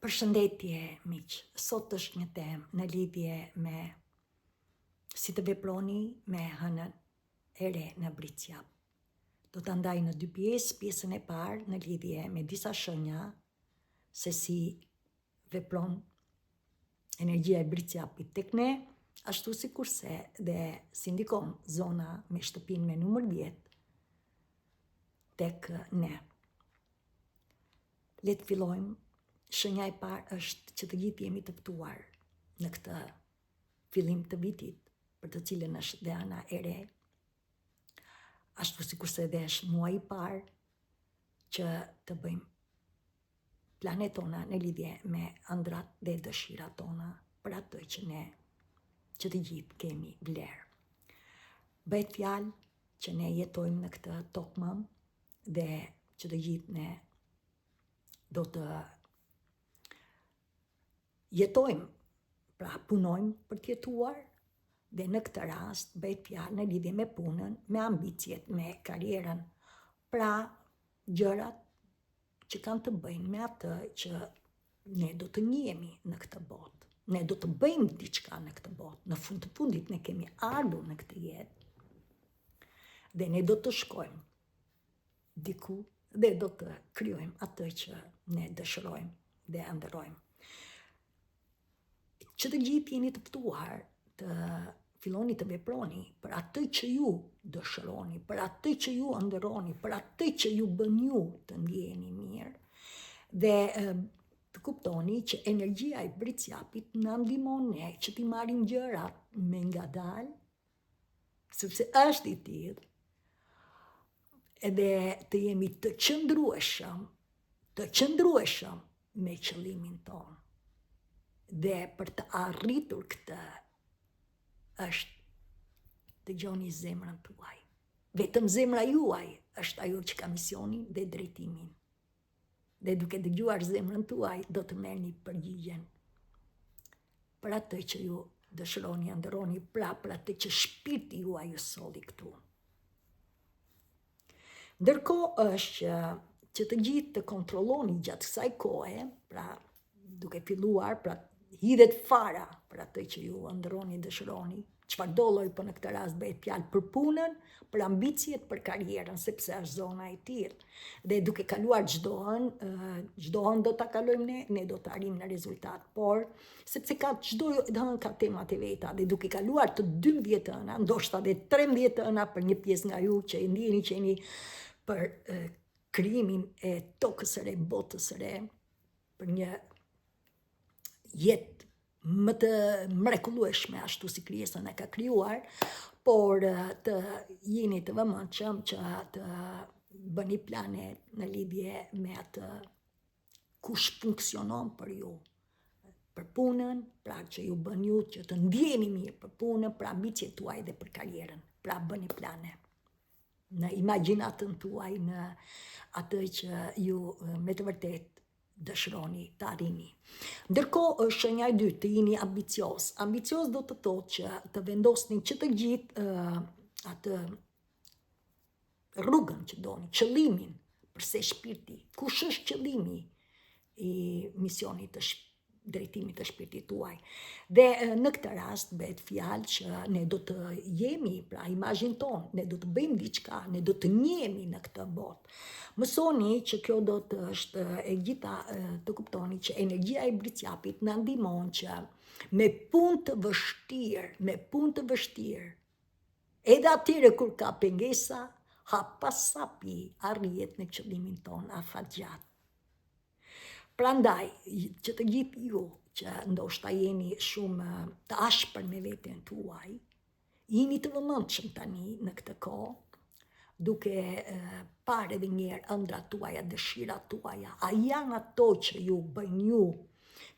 Përshëndetje, miq. Sot është një temë në lidhje me si të veproni me hënën e re në Bricjap. Do të ndaj në dy pjesë, pjesën e parë në lidhje me disa shenja se si vepron energjia e Bricjapit tek ne, ashtu si kurse dhe si ndikon zona me shtëpinë me numër 10 tek ne. Le të fillojmë. Shenja e parë është që të gjithë jemi të ftuar në këtë fillim të vitit, për të cilën është dhe ana e re, ashtu si kurse dhe është muaj i parë që të bëjmë planet tona në lidhje me ëndrat dhe dëshirat tona për atë që ne, që të gjithë kemi vlerë. Bëhet fjalë që ne jetojmë në këtë tokmëm dhe që të gjithë ne do të jetojmë, pra punojmë për të jetuar, dhe në këtë rast bëhet fjalë në lidhje me punën, me ambicjet, me karrierën, pra gjërat që kanë të bëjnë me atë që ne do të njihemi në këtë botë. Ne do të bëjmë diçka në këtë botë. Në fund të fundit ne kemi ardhur në këtë jetë dhe ne do të shkojmë diku dhe do të krijojmë atë që ne dëshirojmë dhe ëndërrojmë. Që të gjithë jeni të ftuar të filloni të veproni për atë që ju dëshironi, për atë që ju ëndërroni, për atë që ju bën ju të ndjeheni mirë, dhe të kuptoni që energjia e Bricjapit na ndihmon ne që t'i marrim gjërat me ngadalë, sepse është i tillë, edhe të jemi të qëndrueshëm me qëllimin tonë. Dhe për të arritur këtë është dëgjoni zemrën tuaj. Vetëm zemra juaj është ajo që ka misionin dhe drejtimin. Dhe duke dëgjuar zemrën tuaj do të merrni përgjigjen për atë që ju dëshironi, ëndërroni, pra për atë që shpirti juaj ju solli këtu. Ndërkohë është që të gjithë të kontrolloni gjatë kësaj kohe, pra duke filluar, pra hidhet fara për atë që ju ëndërroni, dëshironi, çfarë do lloj, po në këtë rast bëhet fjalë për punën, për ambicjet, për karrierën, sepse është zona e tillë. Dhe duke kaluar çdo hën do ta kalojmë ne do të arrijmë në rezultat, por sepse ka çdo hën ka temat e veta, dhe duke kaluar të 12 hëna, ndoshta edhe 13 hëna për një pjesë nga ju që e ndjeni që jeni për krijimin e tokës së re, botës së re, për një jetë më të mrekullueshme ashtu si krijesën e ka krijuar, por të jeni të vëmendshëm që të bëni plane në lidhje me atë kush funksionon për ju, për punën, pra që ju bën ju që të ndjeni mirë për punën, për ambicjet tuaj dhe për karrierën, pra bëni plane në imagjinatën tuaj, në atë që ju me të vërtet dëshironi të arrini. Ndërkohë është shenja e dytë, të jeni ambicioz. Ambicioz do të thotë që të vendosni që të gjithë atë rrugën që doni, qëllimin, përse shpirti, kush është qëllimi i misionit të drejtimit të shpirtit tuaj. Dhe në këtë rast bëhet fjalë që ne do të jemi, pra imazhin tonë, ne do të bëjmë diçka, ne do të njihemi në këtë botë. Mësoni që kjo do të është e gjitha të kuptoni që energjia e Bricjapit na ndihmon që me punë të vështirë, edhe atyre kur ka pengesa, hap pas hapi arrihet në qëllimin tonë afatgjat. Prandaj, që të gjithë ju që ndoshta jeni shumë të ashpër me veten tuaj, jeni të vëmendshëm tani në këtë kohë, duke parë edhe një herë ëndrat tuaja, dëshirat tuaja, a janë ato që ju bëjnë ju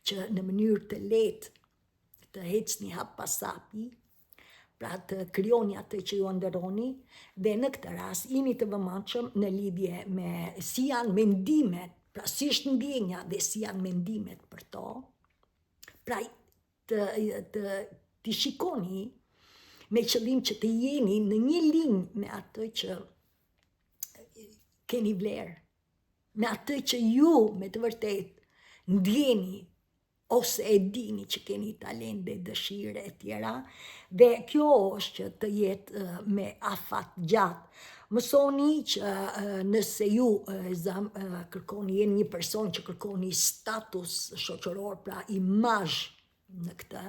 që në mënyrë të lehtë të ecni hap pas hapi, pra të krijoni atë që ju ëndërroni, dhe në këtë rast jeni të vëmendshëm në lidhje me si janë mendimet, pra si është ndjenja dhe si janë mendimet për to, pra të shikoni me qëllim që të jeni në një linjë me atë që keni vlerë, me atë që ju me të vërtet ndjeni ose e dini që keni talent dhe dëshire e tjera, dhe kjo është që të jetë me afat gjatë. Mësoni që nëse ju kërkoni, jeni një person që kërkoni status shoqëror, pra imazh në këtë,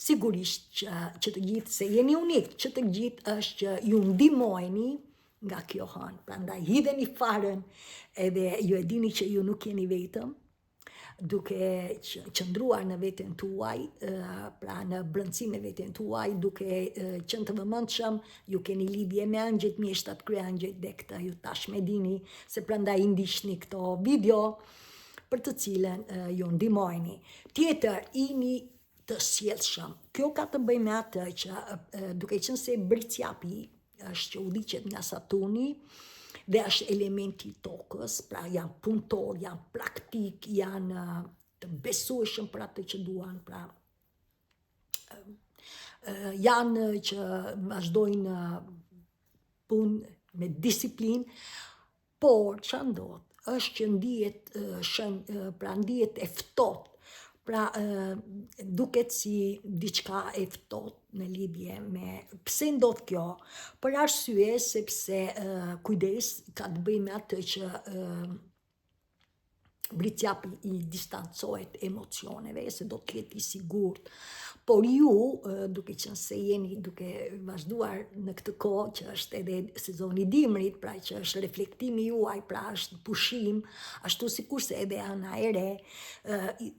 sigurisht që të gjithë, se jeni unik, që të gjithë është që ju ndihmojeni nga kjo hënë. Prandaj hidheni farën, edhe ju e dini që ju nuk jeni vetëm, duke qëndruar në veten tuaj, pra në brendësi me veten tuaj, duke qenë të vëmendshëm, ju keni lidhje me angjëjt, mjeshtat kryeangjëjt, dhe këtë ju tashmë dini, se prandaj ndiqni këto video për të cilën ju ndihmojeni. Tjetër, jini të sjellshëm. Kjo ka të bëjë me atë që duke qenë se Bricjapi është që udhëhiqet nga Saturni, dhe është elementi tokës, pra janë punëtor, janë praktik, janë të besueshëm për atë që duan, pra janë që vazhdojnë punë me disiplinë, por që ndodh është që ndihet e ftohtë, pra duket si diçka e ftohtë në lidhje me pse ndodh kjo, për arsye sepse kujdes ka të bëjë me atë që Bricjapi i distancohet emocioneve, se do të jetë i sigurt, por ju, duke qenë se jeni duke vazhduar në këtë kohë që është edhe sezoni dimrit, pra që është reflektimi juaj, pra është pushim, ashtu sikurse edhe ana e re,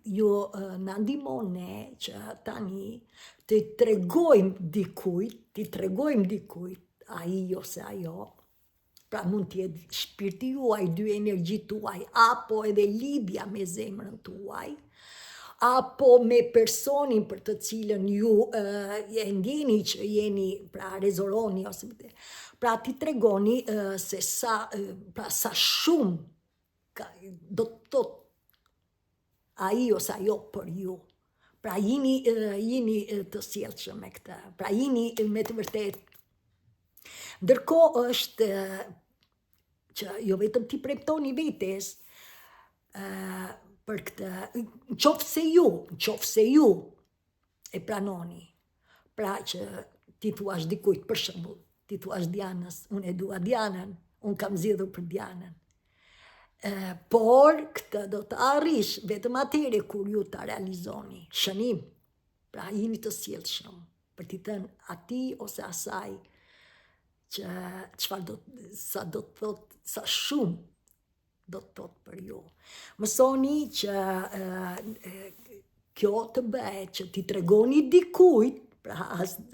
ju na ndihmon ne që tani të tregojmë dikujt, ai ose ajo, pra mund t'jetë shpirti juaj, dy energjit tuaj, apo edhe lidhja me zemrën tuaj, apo me personin për të cilën ju e ndjeni që jeni, pra rezoroni, ose pra ti tregoni se sa shumë do të thotë ai ose ajo për ju. Pra jini të sjellshëm me këtë, pra jini me të vërtetë. Ndërkohë është që jo vetëm ti premtoni vetes për këtë, qofse ju e pranoni, pra që ti thuash dikujt, për shembull, ti thuash Dianës, unë e dua Dianën, unë kam zgjedhur për Dianën. Por këtë do të arrish vetëm atëherë kur ju ta realizoni. Shënim, pra jini të sjellshëm për t'i thënë atij ose asaj që sa shumë do të thotë për ju. Mësoni që kjo të bëhet që ti tregoni dikujt, pra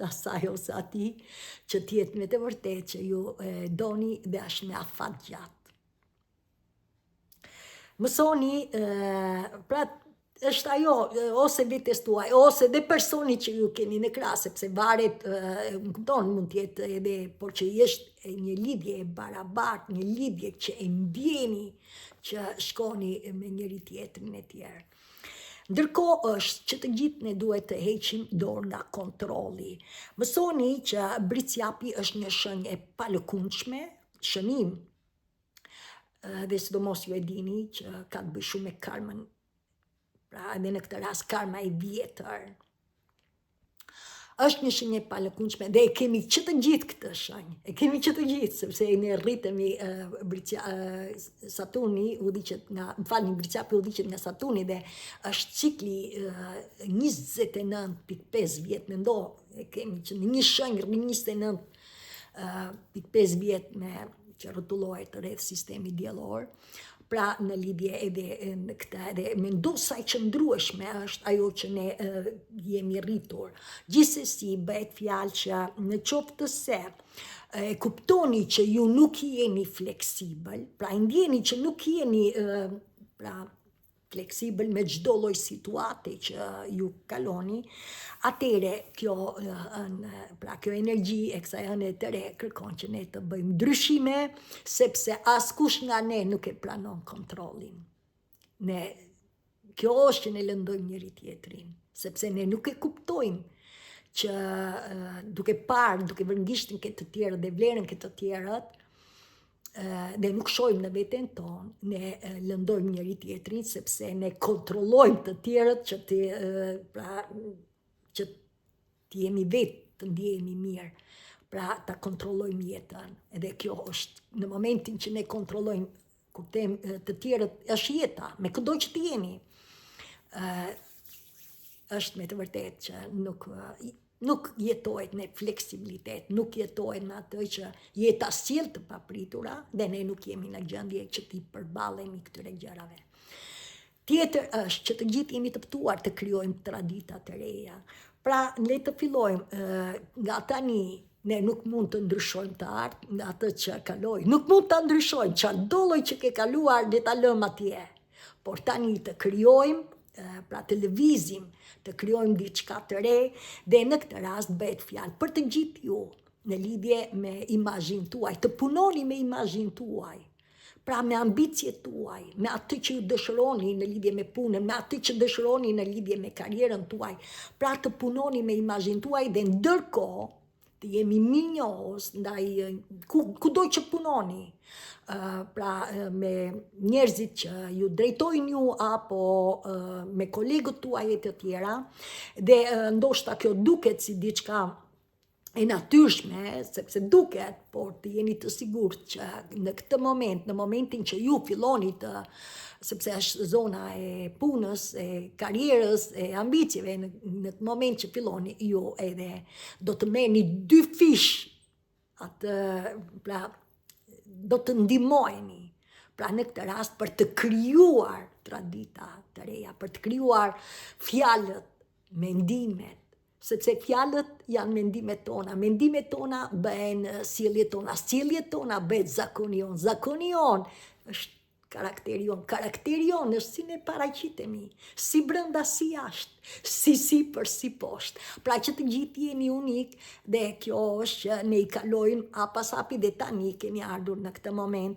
asaj ose atij, që t'jetë me të vërtetë që ju doni dhe është me afat gjatë. Mësoni, pra është ajo, ose vetes tuaj, ose dhe personi që ju keni në krah, sepse varet, mund t'jetë edhe, por që është një lidhje e barabartë, një lidhje që e ndjeni që shkoni me njëri tjetrin e tjerë. Ndërkohë është që të gjithë ne duhet të heqim dorë nga kontrolli. Mësoni që Bricjapi është një shenjë e palëkundshme, shënim, dhe sidomos ju e dini që ka të bëjë shumë me karmën, pra edhe në këtë rast karma e vjetër. Është një shenjë e palëkundshme dhe e kemi që të gjithë këtë shenjë, sepse ne rritemi Saturni udhëhiqet nga, Bricjapi udhëhiqet nga Saturni dhe është cikli 29.5 vjet, mendo, e kemi që në një shenjë 29.5 vjet që rrotullohet rreth sistemi diellor, pra në lidhje edhe në këtë, edhe mendosaj qëndrueshme është ajo që ne jemi rritur. Gjithsesi bëhet fjalë që në qoftë të se e kuptoni që ju nuk jeni fleksibël, pra ndjeni që nuk jeni pra fleksibël me çdo lloj situate që ju kaloni, atëre kjo energji e kësaj ëne të re kërkon që ne të bëjmë ndryshime, sepse askush nga ne nuk e pranon kontrollin. Kjo është që ne lëndojmë njëri tjetrin, sepse ne nuk e kuptojmë që duke parë, duke vërë ngishtin këtë të tjerët dhe vlerën këtë të tjerët, ne nuk shojmë në veten tonë, ne lëndojmë njëri tjetrin, sepse ne kontrollojmë të tjerët që që të jemi vetë, të ndjehemi mirë, pra ta kontrollojmë jetën. Edhe kjo është në momentin që ne kontrollojmë të tjerët, është jeta, me këdo që të jeni. Është me të vërtet që nuk jetohet në fleksibilitet, nuk jetohet në atë që jeta sjell të papritura dhe ne nuk jemi në gjendje që t'i përballemi këtyre gjërave. Tjetër është që të gjithë jemi të ftuar të krijojmë tradita të reja. Pra, le të fillojmë nga tani, ne nuk mund të ndryshojmë të ardhmë nga atë që kaloi. Nuk mund të ndryshojmë çfarë do lloj që ke kaluar dhe ta lëmë atje. Por tani të krijojmë, pra të lëvizim, të krijojmë diçka të re, dhe në këtë rast bëhet fjalë për të gjithë ju në lidhje me imazhin tuaj, të punoni me imazhin tuaj. Pra me ambicjet tuaj, me atë që ju dëshironi në lidhje me punën, me atë që dëshironi në lidhje me karrierën tuaj, pra të punoni me imazhin tuaj dhe ndërkohë të jemi mirënjohës ndaj kudo që punoni. Pra me njerëzit që ju drejtojnë ju apo me kolegët tuaj e të tjera, dhe ndoshta kjo duket si diçka e natyrshme, sepse duket, por të jeni të sigurt që në këtë moment, në momentin që ju filloni sepse është zona e punës, e karrierës, e ambicjeve, në të moment që filloni ju edhe do të merrni dy fish atë, pra do të ndihmojeni, pra në këtë rast për të krijuar tradita të reja, për të krijuar fjalët, mendimet, sepse fjalët janë mendimet tona bëhen sjelljet tona bëhet zakonion është karakteri jon është si ne paraqitemi, si brenda si jashtë, si sipër si poshtë. Pra që të gjithë jeni unik, dhe kjo është që ne i kalojmë pas hapi dhe tani kemi ardhur në këtë moment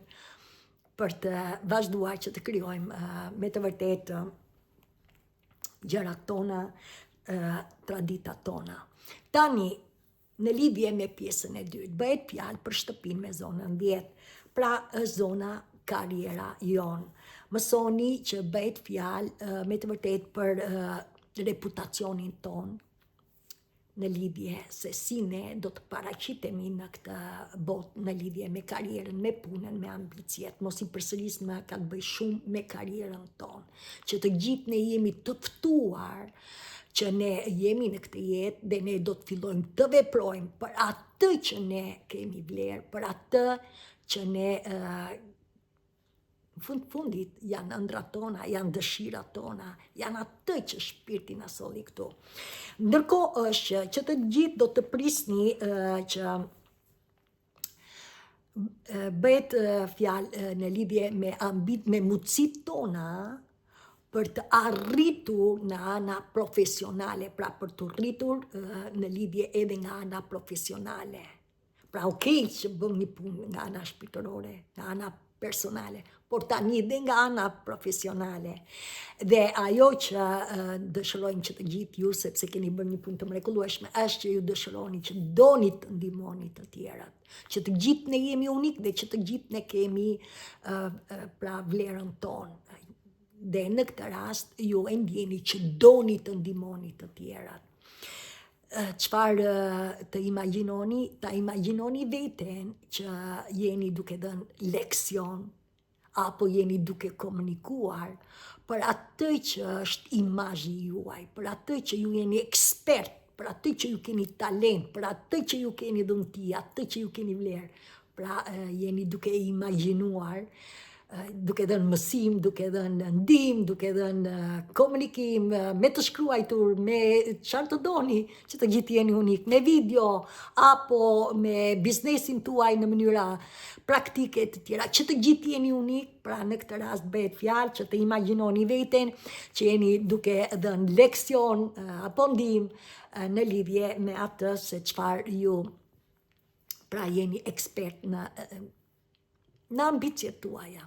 për të vazhduar që të krijojmë me të vërtet gjërat tona, traditat tona. Tani, në lidhje me pjesën e dytë, bëhet fjalë për shtëpinë me zonën 10, pra zona karriera jonë. Mësoni që bëhet fjalë me të vërtet për reputacionin tonë, në lidhje se si ne do të paraqitemi në këtë botë, në lidhje me karrierën, me punën, me ambicjet. Mos i përsërismë ka të bëj shumë me karrierën tonë, që të gjithë ne jemi të ftuar që ne jemi në këtë jetë dhe ne do të fillojmë të veprojmë për atë që ne kemi vlerë, për atë që ne në fundit janë ëndrat tona, janë dëshirat tona, janë atë që shpirti na solli këtu. Ndërkohë është që të gjithë do të prisni që bëhet fjalë në lidhje me mundësitë tona për të arritur në ana profesionale, pra për të rritur në lidhje edhe nga ana profesionale. Pra që bëm një punë nga ana shpirtërore, nga ana personale, por tani dhe nga ana profesionale. Dhe ajo që dëshirojmë që të gjithë ju, sepse keni bërë një punë të mrekullueshme, është që ju dëshironi që doni të ndihmoni të tjerat, që të gjithë ne jemi unik dhe që të gjithë ne kemi pra vlerën tonë. Dhe në këtë rast ju e ndjeni që doni të ndihmoni të tjerat. Çfarë të imagjinoni? Ta imagjinoni veten që jeni duke dhënë leksion apo jeni duke komunikuar për atë që është imazhi juaj, për atë që ju jeni ekspert, për atë që ju keni talent, për atë që ju keni dhunti, atë që ju keni vlerë. Pra jeni duke imagjinuar, duke dhënë mësim, duke dhënë ndihmë, duke dhënë komunikim, me të shkruajtur, me çfarë të doni, që të gjithë jeni unik, me video, apo me biznesin tuaj në mënyra praktike të tjera, që të gjithë jeni unik. Pra në këtë rast bëhet fjalë që të imagjinoni veten që jeni duke dhënë leksion apo ndihmë në lidhje me atë se çfarë ju pra jeni ekspert në ambicjet tuaja.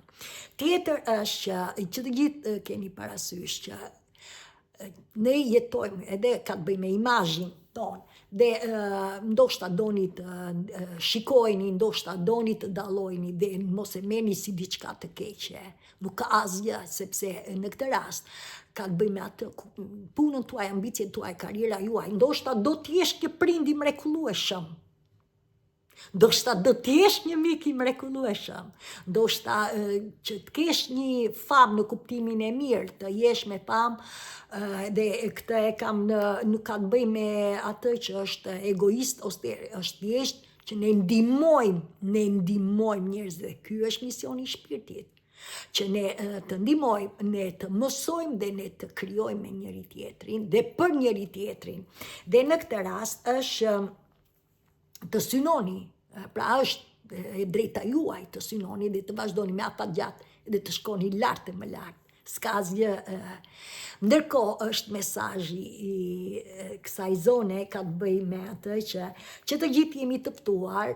Tjetër është që të gjithë keni parasysh që ne jetojmë edhe ka të bëjmë me imazhin tonë, dhe ndoshta doni të shikojni, ndoshta doni të dallojni dhe mos e merrni si diçka të keqe. Nuk ka asgjë, sepse në këtë rast ka të bëjë me atë punën tuaj, ambicjet tuaj, karriera juaj. Ndoshta do të jesh një prind i mrekullueshëm. Ndoshta do të jesh një mik i mrekullueshëm. Ndoshta që të kesh një famë në kuptimin e mirë, të jesh me famë, dhe këtë e kam nuk ka të bëjë me atë që është egoist ose është thjesht që ne ndihmojmë njerëz dhe ky është misioni i shpirtit. Që ne të ndihmojmë, ne të mësojmë dhe ne të krijojmë me njëri tjetrin dhe për njëri tjetrin. Dhe në këtë rast është të synoni, pra është e drejta juaj të synoni dhe të vazhdoni me ata gjatë dhe të shkoni lart e më lart. S'ka asgjë. Ndërkohë është mesazhi i kësaj zone ka të bëjë me atë që të gjithë jemi të ftuar,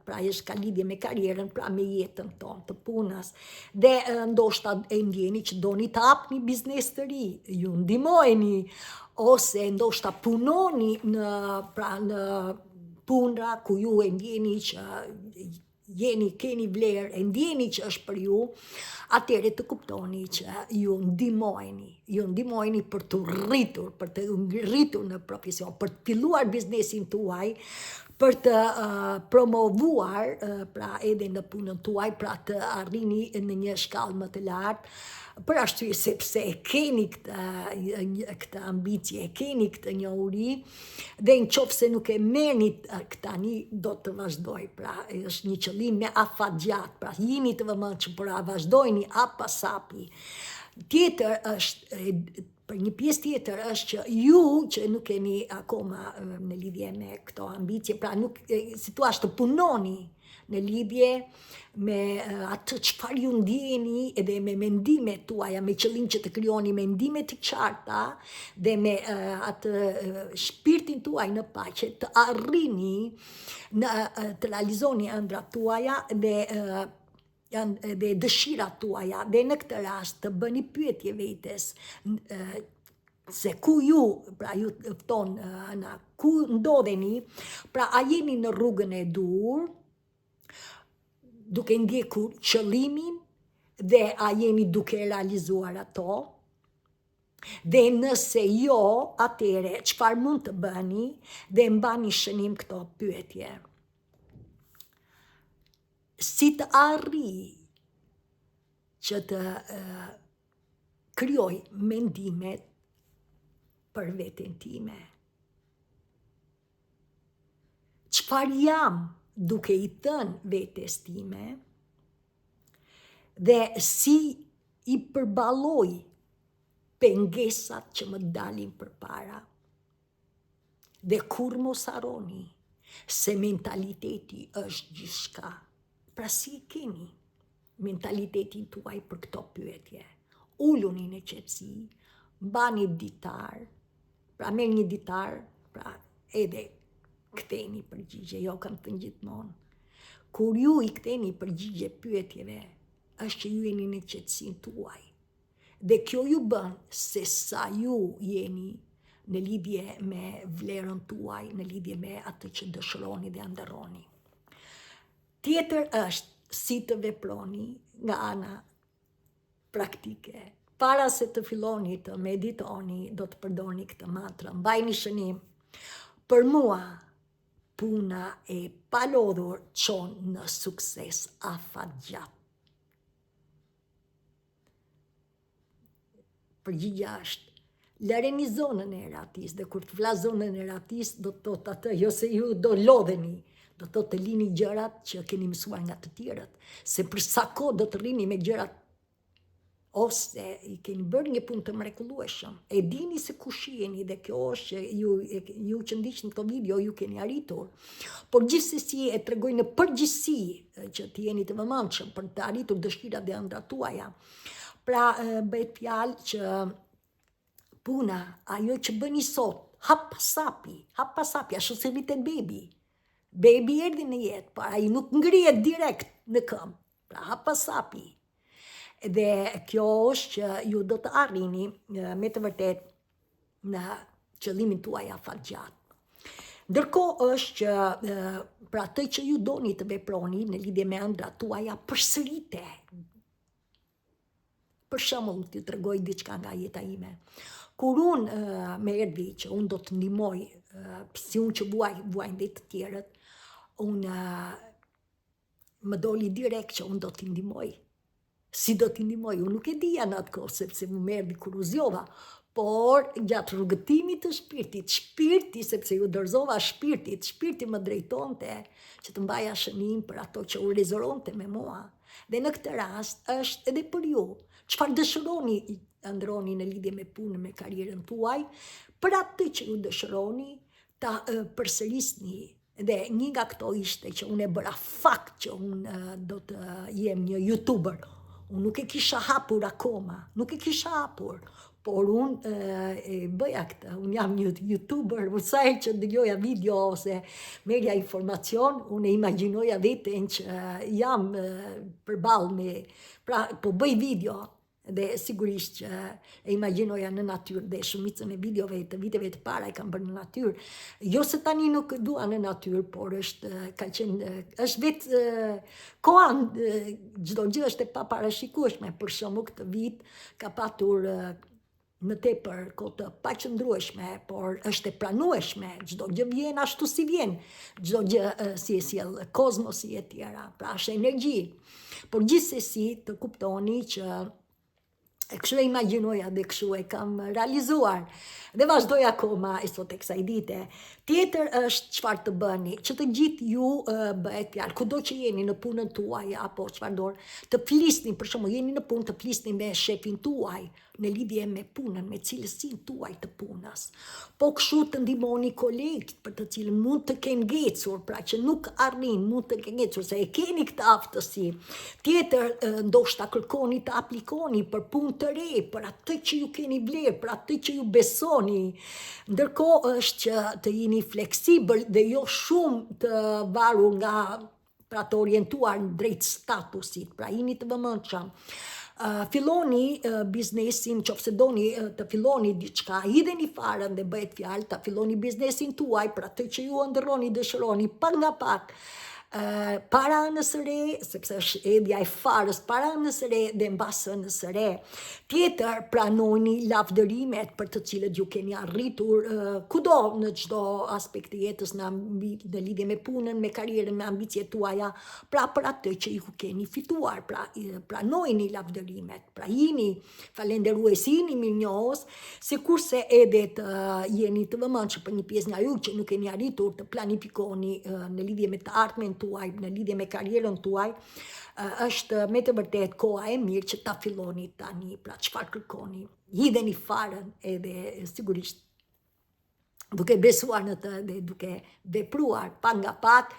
pra është ka lidhje me karrierën, pra me jetën tonë të punës. Dhe ndoshta e ndjeni që doni të hapni biznes të ri, ju ndihmojeni, ose ndoshta punoni në punra ku ju e ndjeni që keni vlerë, e ndjeni që është për ju, atëherë të kuptoni që ju ndihmojeni për të rritur në profesion, për të filluar biznesin tuaj, për të promovuar pra edhe në punën tuaj, pra të arrini në një shkallë më të lartë, për arsye sepse e keni këtë ambicje, e keni këtë njohuri, dhe në qoftë se nuk e merrni tani do të vazhdoj. Pra është një qëllim me afatgjat, pra jini të vëmendshëm, por vazhdojni apasapi. Tjetër është, për një pjesë tjetër është që ju që nuk keni akoma në lidhje me këto ambicje, pra nuk si thua të punoni në lidhje me atë çfarë ju ndjeni edhe me mendimet tuaja, me qëllim që të krijoni mendime të qarta dhe me atë shpirtin tuaj në paqe të arrini të realizoni ëndrat tuaja dhe dëshirat tuaja, dhe në këtë rast të bëni pyetje vetes se ku ju, pra ju fton ku ndodheni, pra a jeni në rrugën e dur, duke ndjekur qëllimin dhe a jeni duke realizuar ato, dhe nëse jo, atëre çfarë mund të bëni dhe mbani shënim këto pyetje. Si të arri që të krijoj mendimet për veten time? Çfarë jam duke i thënë vetes time dhe si i përballoj pengesat që më dalin përpara. Dhe kur mos harroni se mentaliteti është gjithçka. Pra si keni mentalitetin tuaj për këto pyetje? Uluni në qetësi, mbani ditar, pra merr një ditar, pra edhe ktheni përgjigje, jo kam thënë gjithmonë. Kur ju i ktheni përgjigje pyetjeve, është që ju jeni në qetësinë tuaj. Dhe kjo ju bën se sa ju jeni në lidhje me vlerën tuaj, në lidhje me atë që dëshironi dhe ëndërroni. Tjetër është si të veproni nga ana praktike. Para se të filloni të meditoni, do të përdorni këtë mantra, mbajni shënim. Për mua, puna e palodhur çon në sukses afatgjat. Përgjigja është, lëreni zonën e ratis, dhe kur të flas zonën e ratis, do të thotë atë, jo se ju do lodheni, do të thotë të lini gjërat që keni mësuar nga të tjerët, se për sa kohë do të rrini me gjërat, ose i keni bërë një punë të mrekullueshëm, e dini se kush jeni dhe kjo është ju që ndiqni këto video, ju keni arritur. Por gjithsesi e tregoj në përgjithësi që të jeni të vëmendshëm për të arritur dëshirat dhe ëndrat tuaja. Pra bëhet fjalë që puna, ajo që bëni sot, hap pasapi, ashtu si rritet bebi. Bebi erdhi në jetë, por ai nuk ngrihet direkt në këmbë. Pra hap pasapi. Dhe kjo është që ju do të arrini me të vërtet në qëllimin tuaj afatgjat. Ndërkohë është që pra të që ju doni të veproni në lidhje me ëndrat tuaja përsërite. Për shembull, t'ju tregoj diçka nga jeta ime. Kur unë më erdhi që unë do të ndihmoj, si unë që vuajnë dhe të tjerët, unë më doli direkt që unë do t'i ndihmoj. Si do t'i ndihmoj? Unë nuk e dija në atë kohë, sepse më erdhi kuruzjova, por gjatë rrugëtimit të shpirti, sepse ju dorëzova shpirti më drejtonte që të mbaja shënim për ato që u rezoronte me mua. Dhe në këtë rast është edhe për ju. Çfarë dëshironi ndroni në lidhje me punën, me karrierën tuaj, për atë që ju dëshironi ta përsërisni. Dhe një nga këto ishte që unë e bëra fakt që unë do të jem një youtuber. Unë nuk e kisha hapur akoma, por unë e bëja këtë. Unë jam një youtuber, sa herë që dëgjoja video ose merja informacion, unë e imagjinoja veten që jam përballë me, pra po bëj video. Dhe sigurisht që e imagjinoja në natyrë, dhe shumicën e videove të viteve të para e kam bërë në natyrë. Jo se tani nuk dua në natyrë, por është vetë koha, çdo gjë është e paparashikueshme. Për shembull, këtë vit ka patur më tepër kohë të paqëndrueshme, por është e pranueshme. Çdo gjë vjen ashtu si vjen. Çdo gjë si e sjell kozmosi e tjera, pra është energji. Por gjithsesi të kuptoni që e kështu e imagjinoja dhe kështu e kam realizuar. Dhe vazhdoj akoma e sot e kësaj dite. Tjetër është çfarë të bëni, që të gjithë ju bëhet fjalë, kudo që jeni në punën tuaj apo çfarëdor, të flisni, për shembull, jeni në punë, të flisni me shefin tuaj në lidhje me punën, me cilësinë tuaj të punës. Po kështu të ndihmoni kolegët për të cilën mund të kenë ngecur, pra që nuk arrin, mund të kenë ngecur, se e keni këtë aftësi. Tjetër, ndoshta kërkoni të aplikoni për punë të re, për atë që ju keni vlerë, për atë që ju besoni. Ndërkohë është që të jeni fleksibël dhe jo shumë të varur nga, pra të orientuar drejt statusit, pra jeni të vëmendshëm. Filloni biznesin, qofse doni të filloni diçka, hidheni farën dhe bëhet fjalë, të filloni biznesin tuaj, pra të që ju ëndrroni, dëshironi, pak nga pak, para anës së re, sepse është edhja e farës, para anës së re dhe mbas anës së re. Tjetër, pranoni lavdërimet për të cilët ju keni arritur kudo në çdo aspekt të jetës, në lidhje me punën, me karrierën, me ambicjet tuaja, pra për atë që ju keni fituar, pra pranojini lavdërimet, pra jini falenderues, jini mirënjohës, sikurse edhe të jeni të vëmendshëm për një pjesë nga ju që nuk keni arritur të planifikoni në lidhje me të ardhmen tuaj, në lidhje me karrierën tuaj, është me të vërtet koha e mirë që ta filloni tani, pra çfarë kërkoni, hidheni farën edhe sigurisht duke besuar në të dhe duke vepruar pak nga pak,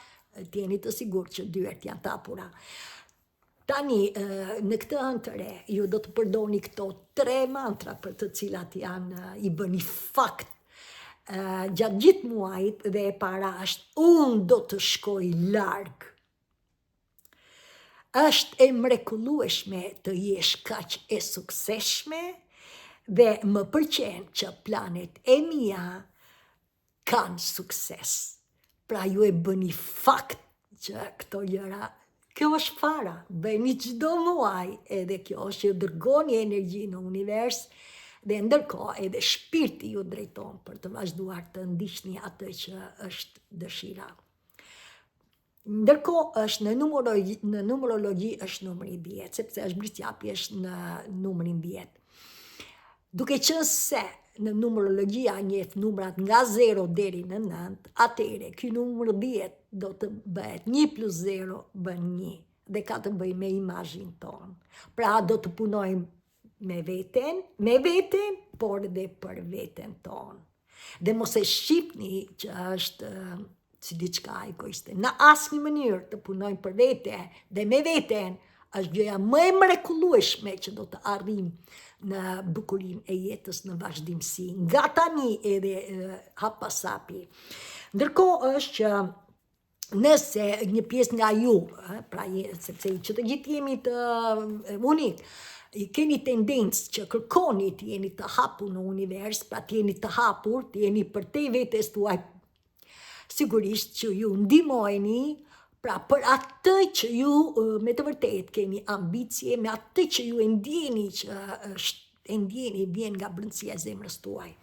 t'jeni të sigurt që dyert janë të hapura. Tani, në këtë anë të re, ju do të përdorni këto 3 mantra për të cilat i bëni fakt gjatë gjithë muajit, dhe e para është unë do të shkoj larg. Është e mrekullueshme të jesh kaq e suksesshme dhe më pëlqen që planet e mia kanë sukses. Pra ju e bëni fakt që këto gjëra, kjo është fara, bëni çdo muaj, edhe kjo është që dërgoni energji në univers, dhe ndërkohë edhe shpirti ju drejton për të vazhduar të ndiqni atë që është dëshira. Ndërkohë është në numerologji është numri 10, sepse është brisjapi është në numrin 10. Duke qenë se në numerologjia njeh numrat nga 0 deri në 9, atëherë ky numër 10 do të bëhet 1 + 0 bën 1, dhe ka të bëjë me imazhin ton. Pra do të punojmë me veten, por edhe për veten ton. Dhe mos e shqipni që është si diçka egoiste. Në asnjë mënyrë të punojmë për vete dhe me veten është gjëja më e mrekullueshme që do të arrijmë në bukurinë e jetës në vazhdimsi, nga tani edhe hap pas hapi. Ndërkohë është që nëse një pjesë nga ju, pra sepse që të gjithë jemi të unik, I keni tendencë që kërkoni të jeni të hapur në univers, pra të jeni të hapur, të jeni për te vetes tuaj, sigurisht që ju ndihmojeni, pra për atë që ju me të vërtet keni ambicje, me atë që ju e ndjeni që vjen nga brendësia e zemrës tuaj.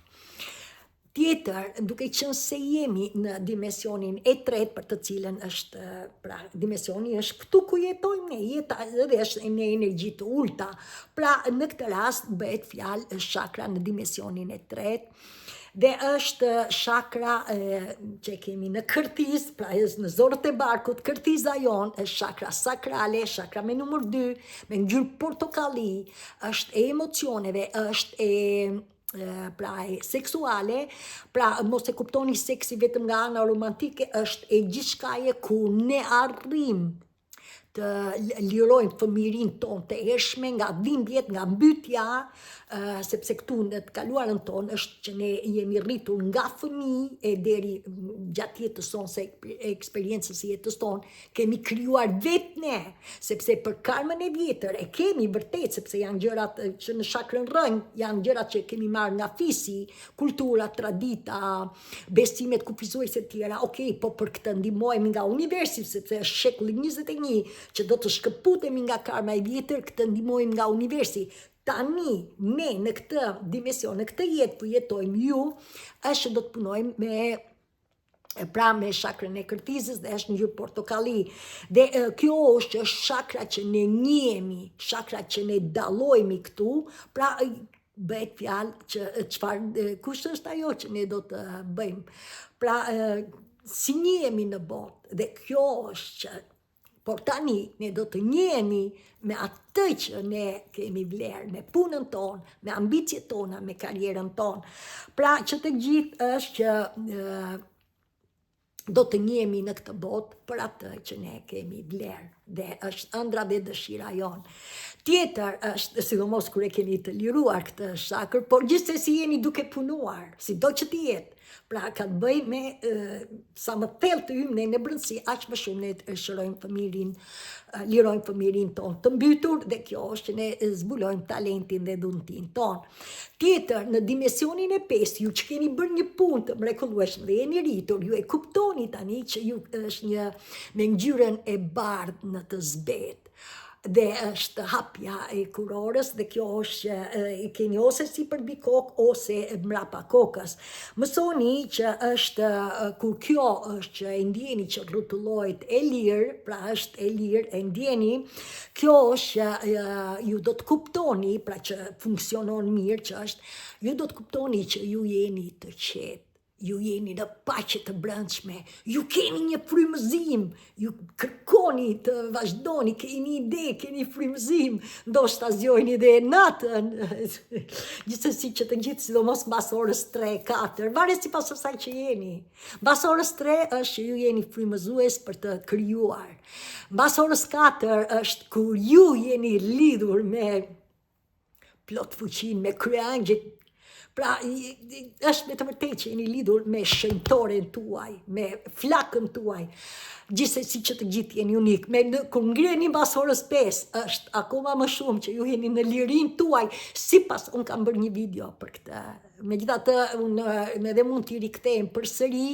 Tjetër, duke qenë se jemi në dimensionin e tretë për të cilën është, pra dimensioni është këtu ku jetojmë ne, jeta edhe është në energji të ulta. Pra në këtë rast bëhet fjalë chakra në dimensionin e tretë, dhe është chakra që kemi në kërtiz, pra është në zorët e barkut, kërtiza jonë është chakra sakrale, chakra me numër 2, me ngjyrë portokalli, është e emocioneve, është e pra e seksuale, pra mos e kuptoni seksi vetëm nga ana romantike, është e gjithçkaje ku ne arrim të lirojmë fëmirin tonë të hershme nga dhimbjet, nga mbytja, sepse këtu në të kaluarën tonë është që ne jemi rritur nga fëmijë e deri gjatë jetës tonë, se eksperiencës së jetës tonë, kemi krijuar vetë ne, sepse për karmën e vjetër e kemi vërtet, sepse janë gjërat që në chakrën rënj, janë gjërat që kemi marrë nga fisi, kultura, tradita, besimet kufizuese të tjera. Okej, po për këtë ndihmohemi nga universi, sepse është shekulli 21 që do të shkëputemi nga karma e vjetër, këtë ndihmohemi nga universi. Tani, ne në këtë dimension, në këtë jetë ku jetojmë ju, është do të punojmë me chakrën e kërtizës dhe është ngjyrë portokalli. Dhe kjo është chakra që ne njihemi, chakra që ne dallojmë këtu, pra bëhet fjalë që kush është ajo që ne do të bëjmë. Pra si njihemi në botë, dhe kjo është që por tani ne do të njihemi me atë që ne kemi vlerë, me punën tonë, me ambicjet tona, me karrierën tonë. Pra që të gjithë është që do të njihemi në këtë botë për atë që ne kemi vlerë, dhe është ëndra dhe dëshira jonë. Tjetër është, sidomos kur e keni të liruar këtë chakër, por gjithsesi jeni duke punuar, sido që të jetë. Pra ka të bëj me sa më thellë të hymë ne në brendësi, aq më shumë ne shërojmë fëmirin, lirojmë fëmirin tonë të mbytur, dhe kjo është që ne zbulojmë talentin dhe dhuntin tonë. Tjetër, në dimensionin e 5, ju që keni bërë një punë të mrekullueshme dhe jeni rritur, ju e kuptoni tani që ju është një me ngjyrën e bardhë në të zbetë. Dhe është hapja e kurorës, dhe kjo është që i keni ose si përbi kokë ose mrapa kokës. Mësoni që është kur kjo është që e ndjeni që rrotullohet e lirë, pra është e lirë, e ndjeni, kjo është që ju do të kuptoni, pra që funksionon mirë, që është, ju do të kuptoni që ju jeni të qetë. Ju jeni në paqe të brendshme, ju keni një frymëzim, ju kërkoni të vazhdoni, keni ide, keni frymëzim, ndoshta zgjojeni dhe natën, gjithsesi që të gjithë, sidomos mbas orës 3-4, varet sipas asaj që jeni. Mbas orës 3 është që ju jeni frymëzues për të krijuar. Mbas orës 4 është kur ju jeni lidhur me plot fuqinë, me kryeangjëjt. Pra, është me të vërtetë që jeni lidhur me shenjtoren tuaj, me flakën tuaj, gjithsesi që të gjithë jeni unik. Kur ngriheni mbas orës 5, është akoma më shumë që ju jeni në lirinë tuaj, sipas unë kam bërë një video për këtë. Megjithatë, unë edhe mund t'i rikthejmë përsëri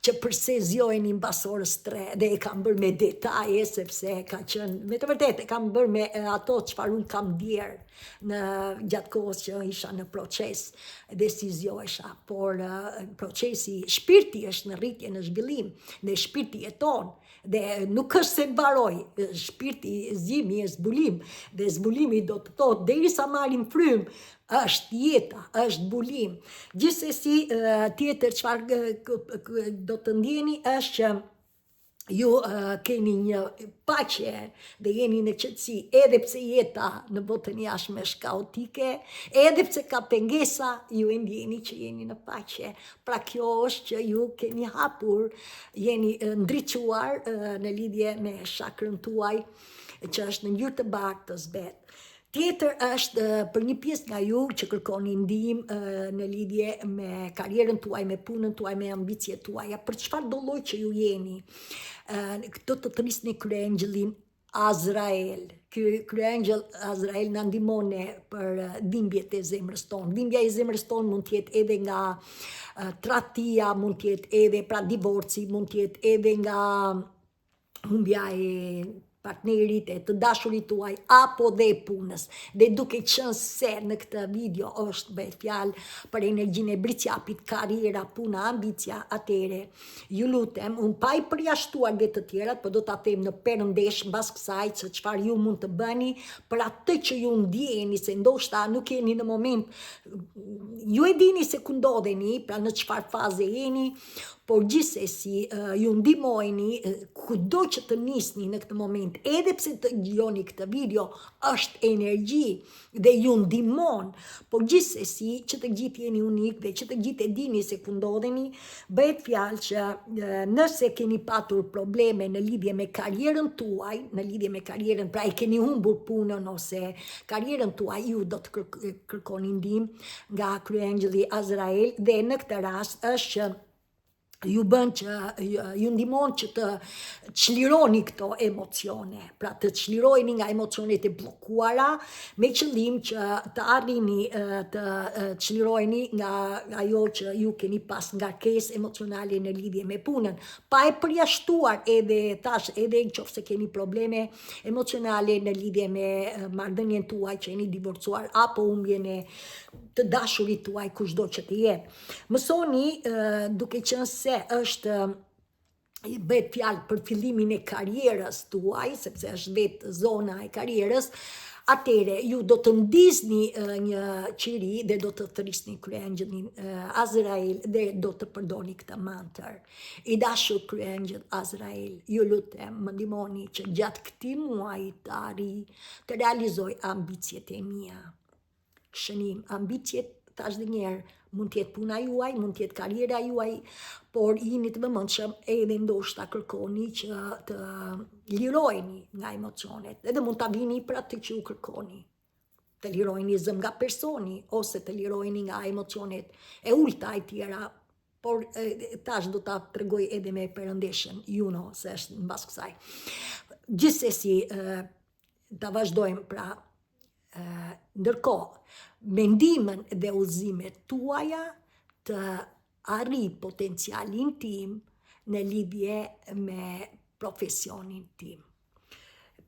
që pse zgjoheni mbas orës 3, dhe e kam bërë me detaje, sepse ka qenë, me të vërtetë, e kam bërë me ato çfarë unë kam djerë në gjatë kohës që isha në proces dhe si zgjohesha, por procesi, shpirti është në rritje, në zhvillim, dhe shpirti jeton, dhe nuk është se mbaroj, shpirti zgjimi është zbulim, dhe zbulimi do të thotë derisa marrim frymë, është jeta, është bulim. Gjithsesi, tjetër çfarë do të ndjeni është që ju keni një paqe dhe jeni në qetësi, edhe pse jeta në botën jashtme është kaotike, edhe pse ka pengesa, ju e ndjeni që jeni në paqe. Pra kjo është që ju keni hapur, jeni ndriçuar në lidhje me chakrën tuaj, që është në ngjyrë të bardhë të zbetë. Tjetër është për një pjesë nga ju që kërkoni ndihmë në lidhje me karrierën tuaj, me punën tuaj, me ambicjet tuaja, për çfarë do lloj që ju jeni. Këto të trisni kryengjëllin Azrael. Kryengjëll Azrael na ndihmon për dhimbjet e zemrës tonë. Dhimbja e zemrës tonë mund të jetë edhe nga tradhtia, mund të jetë edhe pra divorci, mund të jetë edhe nga humbja e partnerit, e të dashurit tuaj, apo dhe punës. Dhe duke qenë se në këtë video është bëhet fjalë për energjinë e bricjapit, karriera, puna, ambicia, atëre ju lutem, unë pa i përjashtuar dhe të tjerat, po do ta them në perëndesh mbas kësaj se çfarë ju mund të bëni për atë që ju ndjeni se ndoshta nuk jeni në moment, ju e dini se ku ndodheni, pra në çfarë faze jeni, por gjithsesi ju ndihmojeni kudo që të nisni në këtë moment, edhe pse të gjoni këtë video, është energji dhe ju ndihmon, por gjithsesi që të gjithë jeni unik dhe që të gjithë e dini se ku ndodheni, bëhet fjalë që nëse keni patur probleme në lidhje me karrierën tuaj, në lidhje me karrierën, pra e keni humbur punën ose karrierën tuaj, ju do të kërkoni ndihmë nga kryengjëlli Azrael dhe në këtë rast është që ju bën që ju ndihmon që të çlironi këto emocione, pra të çlirojeni nga emocionet e bllokuara me qëllim që të arrini të çliroheni nga ajo që ju keni pas ngarkesë emocionale në lidhje me punën, pa e përjashtuar edhe tash edhe nëse keni probleme emocionale në lidhje me marrëdhënien tuaj që jeni divorcuar apo humbjen e të dashurit tuaj kushdo që të jetë. Mësoni duke qenë se është bëhet fjalë për fillimin e karrierës tuaj, sepse është vetë zona e karrierës, atëre ju do të ndisni një qiri dhe do të thrisni kryengjëllin Azrael dhe do të përdorni këtë mantër. I dashur kryengjëll Azrael, ju lutem më ndihmoni që gjatë këtij muaji të arrij të realizoj ambicjet e mia. Shënim, ambicjet, thash dhe njerë, mund tjetë puna juaj, mund tjetë karriera juaj, por jini të vëmendshëm edhe ndoshta kërkoni që të lirojeni nga emocionet, edhe mund të vini për atë që ju kërkoni. Të lirojeni zëm nga personi, ose të lirojeni nga emocionet e ulta e tjera, por tash do ta tregoj edhe me perëndeshën, se është mbas kësaj. Gjithsesi, ta vazhdojmë pra, ndërkohë, mendimin dhe udhëzimet tuaja të arri potencialin tim në lidhje me profesionin tim.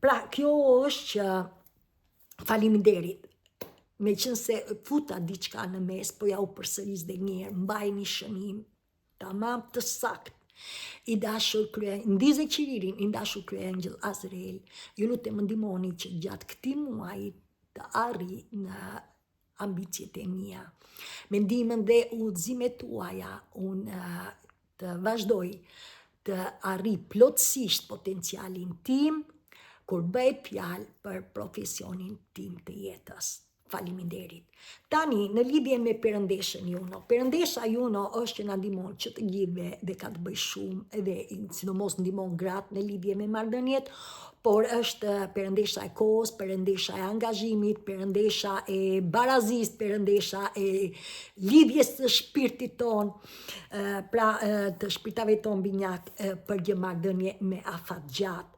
Pra, kjo është që faleminderit, meqense futa diçka në mes, po ja u përsëris dhe një herë, mbajini shënim tamam të saktë. I dashur ndizë qiririn, i dashur kryengjëll Azrael, ju lutem më ndihmoni që gjatë këtij muaji të arri në ambicjet e mia. Mendimin dhe udhëzimet tuaja unë të vazhdoj të arri plotësisht potencialin tim kur bëhet fjalë për profesionin tim të jetës. Faleminderit. Tani, në lidhje me perëndeshën juno, perëndesha juno është që na ndihmon që të gjithëve dhe ka të bëj shumë, edhe sidomos ndihmon gratë në lidhje me marrëdhëniet, por është perëndesha e kohës, perëndesha e angazhimit, perëndesha e barazisë, perëndesha e lidhjes të shpirtit ton, pra të shpirtave ton binjak për një marrëdhënie me afatgjat.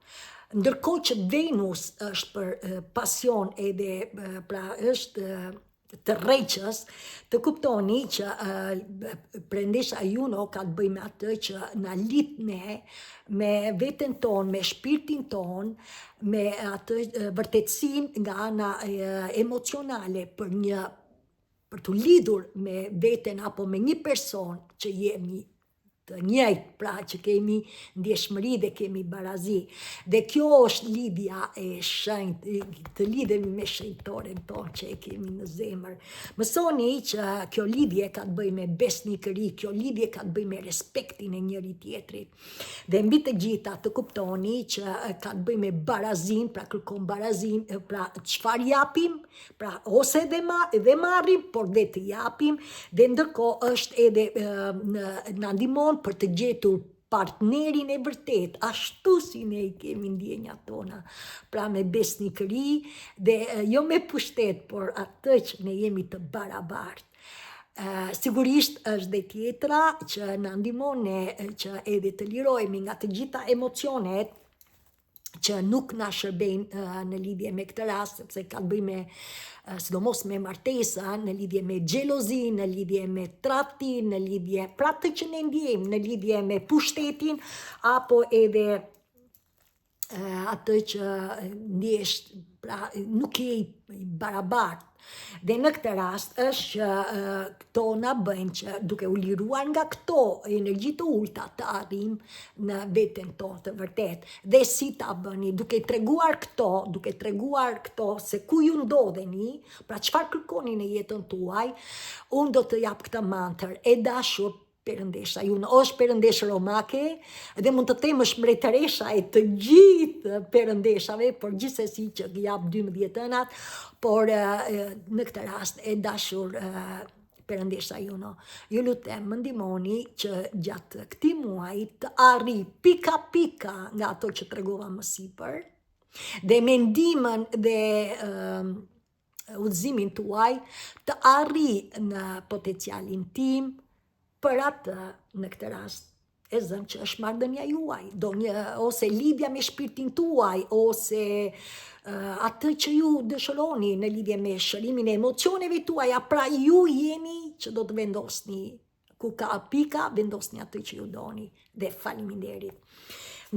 Ndërkohë që Venus është për pasion edhe pra është të rreqës, të kuptoni që perëndesha juno ka të bëjë me atë që na lidh ne me veten ton, me shpirtin ton, me atë vërtetësinë nga ana emocionale për të lidhur me veten apo me një person që jemi të njëjtë, pra që kemi ndjeshmëri dhe kemi barazi. Dhe kjo është lidhja e shenjtë, të lidhemi me shenjtoren tonë që e kemi në zemër. Mësoni që kjo lidhje ka të bëjë me besnikëri, kjo lidhje ka të bëjë me respektin e njëri tjetrit. Dhe mbi të gjitha të kuptoni që ka të bëjë me barazin, pra kërkon barazin, pra çfarë japim, pra ose dhe marrim, por dhe të japim, dhe ndërkohë është edhe na ndihmon për të gjetur partnerin e vërtet, ashtu si ne i kemi ndjenjat tona, pra me besnikëri dhe jo me pushtet, por atë që ne jemi të barabartë. Sigurisht është dhe tjetra që na ndihmon që edhe të lirojemi nga të gjitha emocionet që nuk na shërbejnë në lidhje me këtë rast, sepse ka të bëjë me sidomos me martesa, në lidhje me xhelozi, në lidhje me tradhti, në lidhje pra të që ne ndjejmë, në lidhje me pushtetin, apo edhe atë që ndjesh, pra nuk je i barabartë. Dhe në këtë rast është që këto na bëjnë që duke u liruar nga këto energji të ulta të arrim në veten tonë të vërtet. Dhe si ta bëni, duke treguar këto se ku ju ndodheni, pra çfarë kërkoni në jetën tuaj, unë do të jap këtë mantër e dashur Perëndesha junë, është Perëndeshë romake dhe mund të them është mbretëresha e të gjithë perëndeshave, por gjithsesi që jap 12 ënat, por në këtë rast e dashur Perëndesha junë, ju lutem më ndihmoni që gjatë këtij muaji të arrij pika nga ato që tregova më sipër, dhe me ndihmën dhe udhëzimin tuaj të arrij në potencialin tim, për atë në këtë rast e zëm që është marrëdhënia juaj, ose lidhja me shpirtin tuaj, ose atë që ju dëshironi në lidhje me shërimin e emocioneve tuaja, pra ju jeni që do të vendosni, ku ka pika, vendosni atë që ju doni, dhe faleminderit.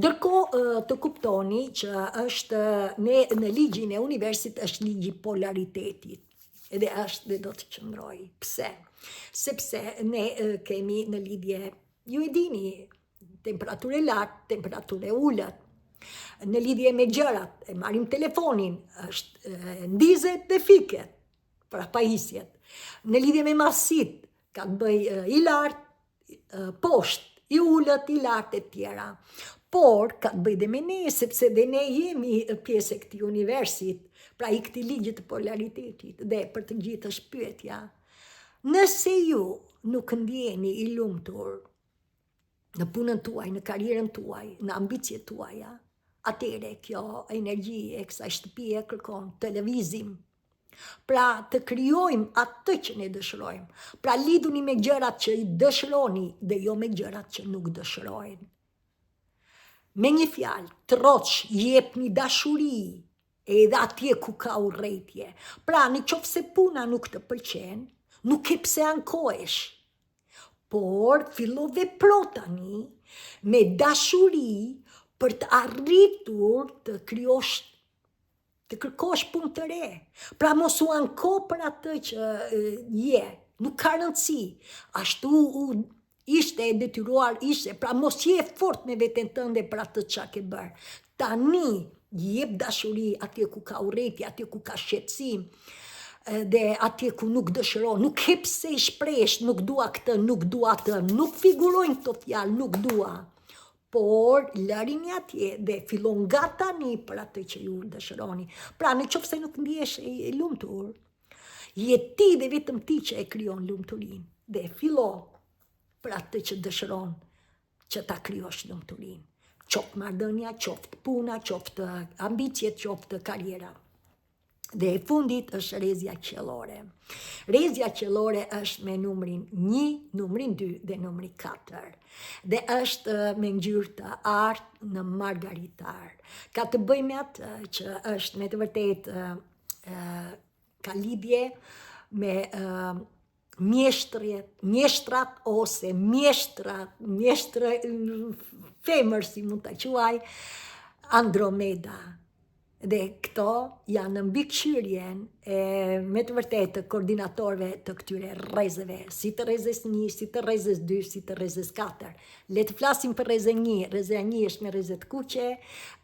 Ndërkohë të kuptoni që është në ligjin e universit është ligji polaritetit, edhe është dhe do të qëndroj. Pse? Sepse ne kemi në lidhje, ju e dini, temperaturë lartë, temperaturë ullët, në lidhje me gjërat, e marrim telefonin, është ndizet dhe fiket, pra pajisjet. Në lidhje me masit, ka të bëj i lartë, poshtë, i ullët, i lartë e tjera. Por, ka të bëj dhe me ne, sepse dhe ne jemi pjesë e këtij universit, pra i këtij ligjit të polaritetit, dhe për të gjithë është pyetja. Nëse ju nuk ndjeni i lumtur në punën tuaj, në karrierën tuaj, në ambicjet tuaja, atëre kjo energji e kësaj shtëpie kërkon të lëvizim. Pra të krijojmë atë që ne dëshirojmë. Pra lidhuni me gjërat që i dëshironi dhe jo me gjërat që nuk dëshirojnë. Me një fjalë, troç, jepni dashuri edhe atje ku ka urrëtie. Pra në qoftë se puna nuk të pëlqen, nuk e pse ankohesh, por fillo vepro tani me dashuri për të arritur të krijosh, të kërkosh punë të re. Pra mos u anko për atë që je, nuk ka rëndësi. Ashtu ishte e detyruar ishte, pra mos je fort me veten tënde për atë çka ke bërë. Tani jep dashuri atje ku ka urrëti, atje ku ka shqetësim, dhe atje ku nuk dëshiron, nuk e pse i shpresh, nuk dua këtë, nuk dua atë, nuk figurojnë këto fjalë, nuk dua. Por lërini atje dhe fillon nga tani për atë që ju dëshironi. Pra në qoftë se nuk ndihesh i lumtur, je ti dhe vetëm ti që e krijon lumturinë, dhe fillo për atë që dëshiron që ta krijosh lumturinë. Qoftë marrëdhënia, qoftë puna, qoftë ambicjet, qoftë karriera. Dhe e fundit është rrezja qiellore. Rrezja qiellore është me numrin 1, numrin 2 dhe numrin 4. Dhe është me ngjyrë të artë në margaritar. Ka të bëjë me atë që është me të vërtetë ka lidhje me mjeshtrat ose mjeshtre femër, si mund ta quaj, Andromeda. Dhe këto janë në mbikëqyrjen me të vërtetë të koordinatorëve të këtyre rrezeve, si të rrezës 1, si të rrezës 2, si të rrezës 4. Le të flasim për rrezën 1. Rreza 1 është me rrezet kuqe,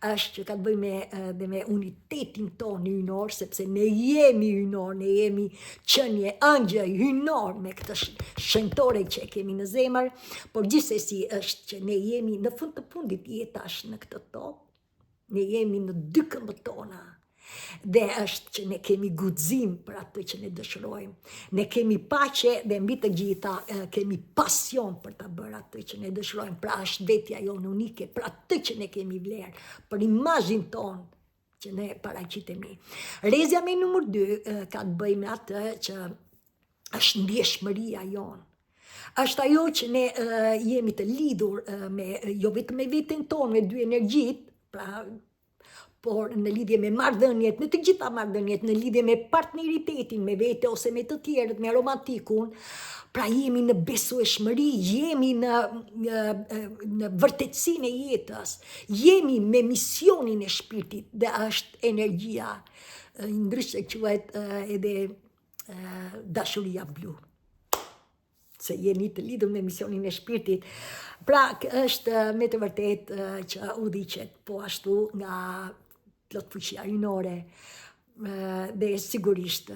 është që ka të bëjë me unitetin tonë hyjnor, sepse ne jemi hyjnor, ne jemi qenie ëngjëj hyjnor me këtë shenjtore që e kemi në zemër, por gjithsesi është që ne jemi në fund të fundit jetash në këtë tokë. Ne jemi në dy këmbët tona, dhe është që ne kemi guxim për atë që ne dëshirojmë. Ne kemi paqe dhe mbi të gjitha kemi pasion për ta bërë atë që ne dëshirojmë. Pra është vetja jonë unike, për atë që ne kemi vlerë, për imazhin tonë që ne paraqitemi. Rrezja me numër 2 ka të bëjë me atë që është ndjeshmëria jonë. Është ajo që ne jemi të lidhur me jo vetëm me veten tonë, me dy energjitë, pra, por në lidhje me marrëdhëniet, në të gjitha marrëdhëniet, në lidhje me partneritetin me vete ose me të tjerët, me romantikun, pra jemi në besueshmëri, jemi në vërtetësinë e jetës, jemi me misionin e shpirtit dhe është energjia, ndryshe quhet edhe dashuria blu. Se jeni të lidhur me misionin e shpirtit. Pra është me të vërtet që udhëhiqet po ashtu nga plot fuqia hyjnore dhe sigurisht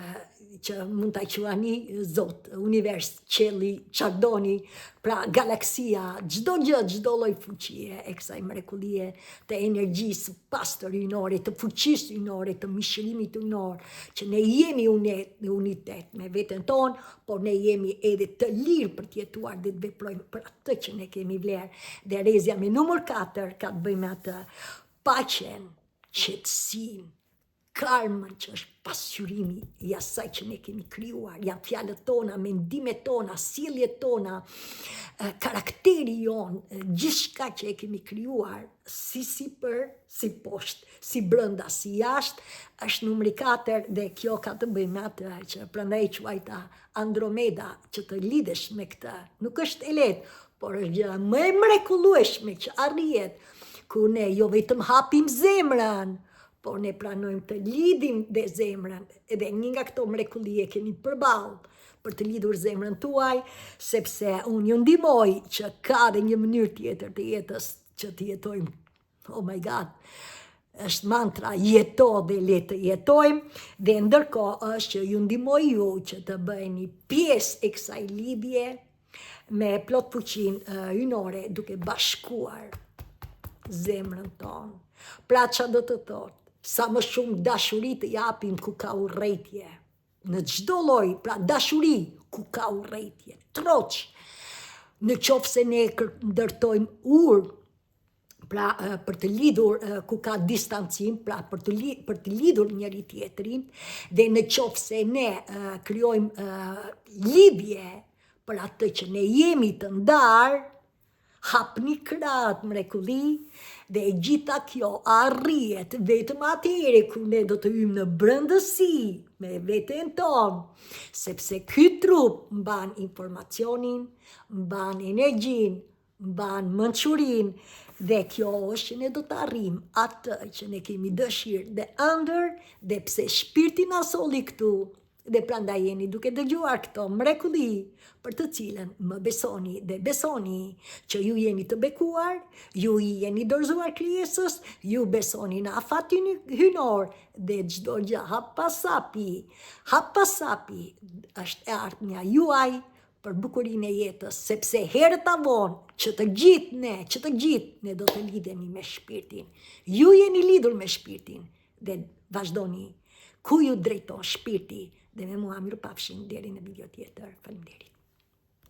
që mund ta quani Zot, univers, qielli, çardoni, pra galaksia, çdo gjë, çdo lloj fuqie e kësaj mrekullie të energjisë pastër hyjnore, të fuqisë hyjnore, të mishërimit hyjnor, që ne jemi unitet me veten tonë, por ne jemi edhe të lirë për të jetuar dhe të veprojmë për atë që ne kemi vlerë. Dhe erezja me numër 4 ka të bëjë me atë paqen, qetësinë, karmën që është pasqyrimi i asaj që ne kemi krijuar, janë fjalët tona, mendimet tona, sjelljet tona, karakteri jon, gjithçka që e kemi krijuar, si sipër, si poshtë, si brenda, si jashtë, është numri 4 dhe kjo ka të bëjë me atë që prandaj quajta Andromeda, që të lidhesh me këtë. Nuk është e lehtë, por është gjë më e mrekullueshme që arrihet, ku ne jo vetëm hapim zemrën, por ne pranojmë të lidhim dhe zemrën, edhe një nga këto mrekullie kemi përballë për të lidhur zemrën tuaj, sepse unë ju ndihmoj që ka dhe një mënyrë tjetër të jetës që të jetojmë. Oh my God, është mantra, jeto dhe le të jetojmë, dhe ndërkohë është që ju ndihmoj ju që të bëheni pjesë e kësaj lidhje me plot fuqinë hyjnore, duke bashkuar zemrën tonë. Pra çfarë do të thotë? Sa më shumë dashuri të japim ku ka urrëtie. Në çdo lloj, pra dashuri ku ka urrëtie, troç. Në qoftë se ne ndërtojmë urë, pra për të lidhur ku ka distancim, pra për të lidhur njëri tjetrin, dhe në qoftë se ne krijojmë lidhje për atë që ne jemi të ndarë, hapni krahët mrekulli, dhe gjitha kjo arrihet vetëm atëherë kur ne do të hyjmë në brendësi me veten tonë, sepse ky trup mban informacionin, mban energjinë, mban mençurinë, dhe kjo është që ne do të arrijmë atë që ne kemi dëshirë dhe ëndër, dhe pse shpirti na solli këtu, dhe prandaj jeni duke dëgjuar këto mrekulli, për të cilën më besoni dhe besoni që ju jeni të bekuar, ju i jeni dorëzuar krijesës, ju besoni në afatin hyjnor, dhe çdo gjë hap pas hapi është e ardhmja juaj për bukurinë e jetës, sepse herët avon që të gjithë ne do të lidhemi me shpirtin. Ju jeni lidhur me shpirtin dhe vazhdoni ku ju drejton shpirti, dhe me mua mirupafshim deri në video tjetër. Faleminderit.